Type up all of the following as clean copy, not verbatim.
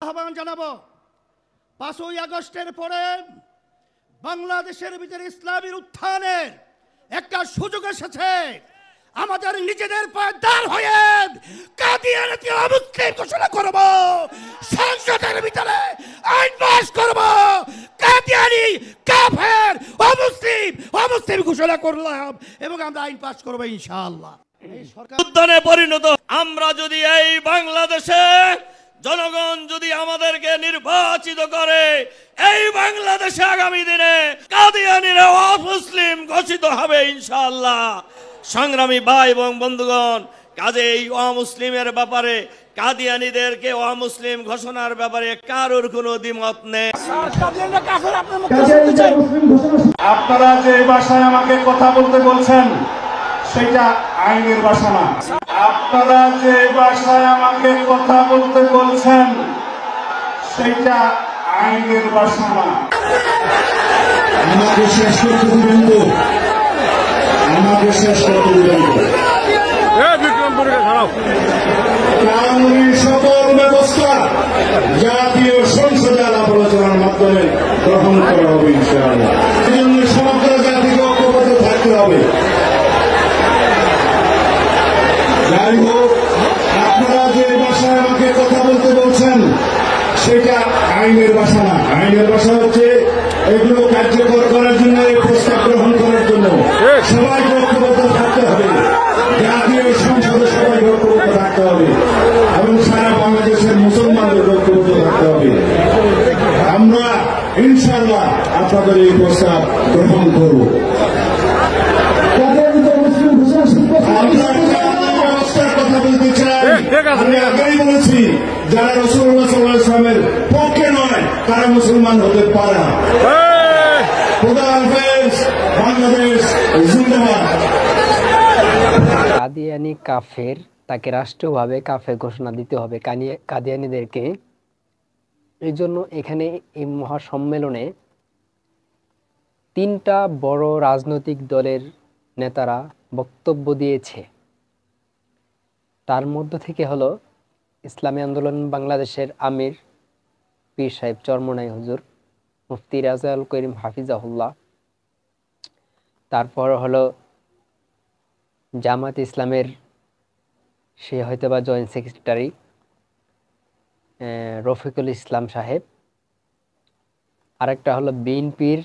আহ্বান জানাবো, 5ই আগস্টের পরে বাংলাদেশের ভিতরে ইসলামের উত্থানের একটা সুযোগ এসেছে। আমাদের নিজেদের পায়ে দাঁড় হয়ে কাদিয়ানীকে অমুসলিম ঘোষণা করব, সংসদের ভিতরে আইন পাস করব, কাদিয়ানী কাফের অমুসলিম ঘোষণা করলাম এবং আমরা আইন পাস করব ইনশাআল্লাহ। এই সরকার উত্থানে পরিণত আমরা যদি এই বাংলাদেশে জনগণ যদি আমাদেরকে নির্বাচিত করে, এই বাংলাদেশে আগামী দিনে কাদিয়ানীরা অমুসলিম ঘোষিত হবে ইনশাআল্লাহ। সংগ্রামী ভাই এবং বন্ধুগণ, কাজে এই অমুসলিমের ব্যাপারে, কাদিয়ানীদেরকে অমুসলিম ঘোষণার ব্যাপারে কারোর কোনো দ্বিমত নেই। আপনারা যে ভাষায় আমাকে কথা বলতে বলছেন সেটা আইনের ভাষা না। আপনারা যে ভাষায় আমাকে কথা বলতে বলছেন সেটা আইনের ভাষা না। আমাকে শেষ করতে দিবেন তো, আমাকে শেষ করতে দিবেন তো। কানুনি সকল ব্যবস্থা জাতীয় সংসদে আলাপ আলোচনার মাধ্যমে গ্রহণ করা হবে ইনশাআল্লাহ। এই জন্য সমগ্র জাতিকে ঐক্যবদ্ধ থাকতে হবে। যাই হোক, আপনারা যে ভাষায় আমাকে কথা বলতে বলছেন সেটা আইনের ভাষা না। আইনের ভাষা হচ্ছে এগুলো কার্যকর করার জন্য, এই প্রস্তাব গ্রহণ করার জন্য সবাইকে ঐক্যবদ্ধ থাকতে হবে। জাতীয় সংসদে সবাইকে ঐক্যবদ্ধ থাকতে হবে এবং সারা বাংলাদেশের মুসলমানদের ঐক্যবদ্ধ থাকতে হবে। আমরা ইনশাআল্লাহ আপনাদের এই প্রস্তাব গ্রহণ করব। কথা বলতে চাই, আমি আগেই বলেছি, যারা রাসূলুল্লাহ সাল্লাল্লাহু আলাইহি ওয়াসাল্লামের পক্ষে নয় তারা মুসলমান হতে পারে না। খোদা হাফেজ, বাংলাদেশ জিন্দাবাদ। কাদিয়ানী কাফের, তাকে রাষ্ট্রীয়ভাবে কাফের ঘোষণা দিতে হবে কাদিয়ানীদেরকে। এই জন্য এখানে এই মহাসম্মেলনে 3টা বড় রাজনৈতিক দলের নেতারা বক্তব্য দিয়েছে। তার মধ্য থেকে হলো ইসলামী আন্দোলন বাংলাদেশের আমির পীর সাহেব চরমনাই হুজুর, মুফতি রাজাউল করিম হাফিজাহুল্লাহ, তারপর হলো জামাত ইসলামের সে হয়তোবা জয়েন্ট সেক্রেটারি রফিকুল ইসলাম সাহেব, আরেকটা হলো বিএনপির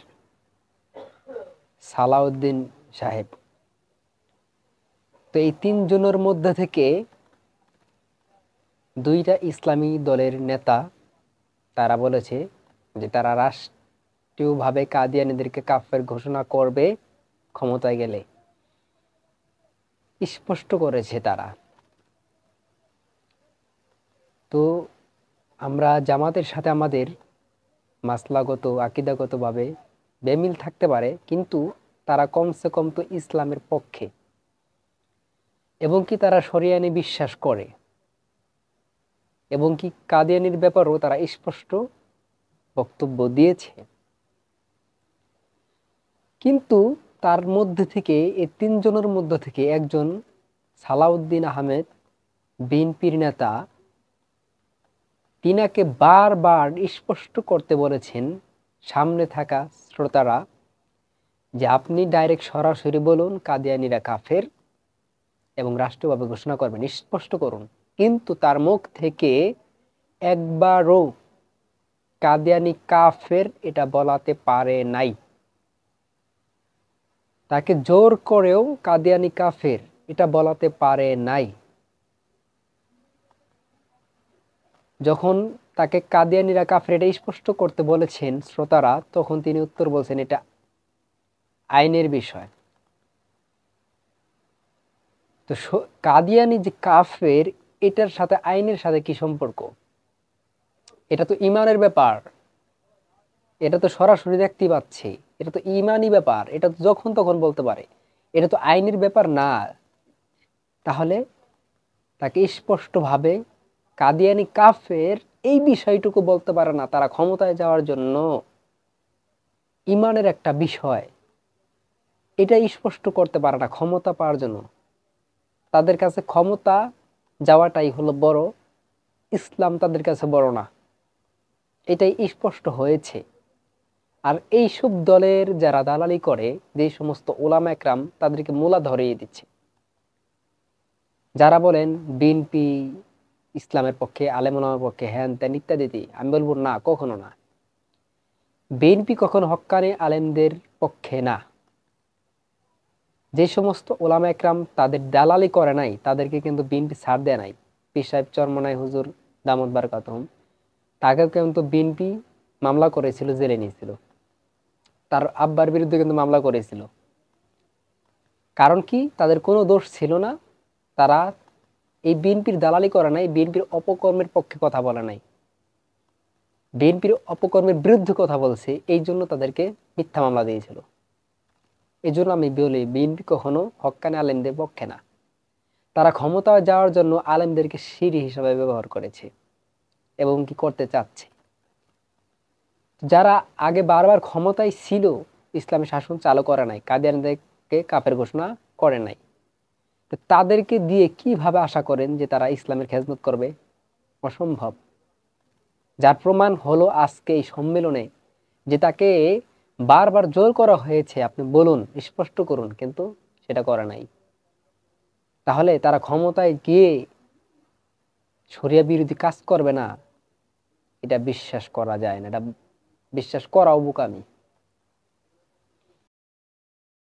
সালাউদ্দিন সাহেব। তো এই 3 জনের মধ্যে থেকে 2টা ইসলামী দলের নেতা তারা বলেছে যে তারা রাষ্ট্রীয়ভাবে কাদিয়ানীদেরকে কাফের ঘোষণা করবে ক্ষমতায় গেলে। স্পষ্ট করেছে তারা। তো আমরা জামাতের সাথে আমাদের মাসলাগত আকীদাগতভাবে বেমিল থাকতে পারে, কিন্তু তারা কমসে কম তো ইসলামের পক্ষে এবং কি তারা শরিয়া আইনে বিশ্বাস করে এবং কি কাদিয়ানীর ব্যাপারেও তারা স্পষ্ট বক্তব্য দিয়েছে। কিন্তু তার মধ্যে থেকে এই 3 জনের মধ্যে থেকে একজন সালাউদ্দিন আহমেদ বিএনপির নেতা, তিনাকে বারবার স্পষ্ট করতে বলেছেন সামনে থাকা শ্রোতারা যে আপনি ডাইরেক্ট সরাসরি বলুন কাদিয়ানীরা কাফের এবং রাষ্ট্রীয়ভাবে ঘোষণা করবেন, স্পষ্ট করুন। কিন্তু তার মুখ থেকে একবারও কাদিয়ানী কাফের এটা বলাতে পারে নাই। তাকে জোর করেও কাদিয়ানী কাফের এটা বলাতে পারে নাই। যখন তাকে কাদিয়ানীরা কাফের এটা স্পষ্ট করতে বলেছেন শ্রোতারা, তখন তিনি উত্তর বলছেন এটা আইনের বিষয়। তো কাদিয়ানী যে কাফের, এটার সাথে আইনের সাথে কি সম্পর্ক? এটা তো ইমানের ব্যাপার, এটা তো সরাসরি দেখতে পাচ্ছি, এটা তো ইমানি ব্যাপার, এটা তো যখন তখন বলতে পারে, এটা তো আইনের ব্যাপার না। তাহলে তাকে স্পষ্টভাবে কাদিয়ানী কাফের এই বিষয়টুকু বলতে পারে না। তারা ক্ষমতায় যাওয়ার জন্য ইমানের একটা বিষয়, এটা স্পষ্ট করতে পারে না ক্ষমতা পাওয়ার জন্য। তাদের কাছে ক্ষমতা যাওয়াটাই হলো বড়, ইসলাম তাদের কাছে বড় না। এটাই স্পষ্ট হয়েছে। আর এইসব দলের যারা দালালি করে, যে সমস্ত ওলামা একরাম তাদেরকে মূলা ধরিয়ে দিচ্ছে। যারা বলেন বিএনপি ইসলামের পক্ষে, আলেম ওলামার পক্ষে, হ্যান ত্যান ইত্যাদি, আমি বলবো না, কখনো না। বিএনপি কখনো হক্কানি আলেমদের পক্ষে না। যে সমস্ত ওলামা একরাম তাদের দালালি করে নাই, তাদেরকে কিন্তু বিএনপি ছাড় দেয় নাই। পীর সাহেব চরমনাই হুজুর দামত বারকাতুহুম, তাকেও কিন্তু বিএনপি মামলা করেছিল, জেলে নিয়েছিল। তার আব্বার বিরুদ্ধে কিন্তু মামলা করেছিল। কারণ কি? তাদের কোনো দোষ ছিল না। তারা এই বিএনপির দালালি করে নাই, বিএনপির অপকর্মের পক্ষে কথা বলে নাই, বিএনপির অপকর্মের বিরুদ্ধে কথা বলছে, এই জন্য তাদেরকে মিথ্যা মামলা দিয়েছিল। এই জন্য আমি বলি বিএনপি কখনো হক্কানি আলেমদের পক্ষে না। তারা ক্ষমতায় যাওয়ার জন্য আলেমদেরকে সিঁড়ি হিসাবে ব্যবহার করেছে এবং কি করতে চাচ্ছে। যারা আগে বারবার ক্ষমতায় ছিল, ইসলামী শাসন চালু করে নাই, কাদিয়ানীদেরকে কাফের ঘোষণা করে নাই, তো তাদেরকে দিয়ে কিভাবে আশা করেন যে তারা ইসলামের খেদমত করবে? অসম্ভব। যার প্রমাণ হলো আজকে এই সম্মেলনে, যে তাকে বারবার জোর করা হয়েছে, আপনি বলুন, স্পষ্ট করুন, কিন্তু সেটা করে নাই। তাহলে তারা ক্ষমতায় গিয়ে শরিয়া বিরোধী কাজ করবে না, এটা বিশ্বাস করা যায় না, এটা বিশ্বাস করাও বোকামি।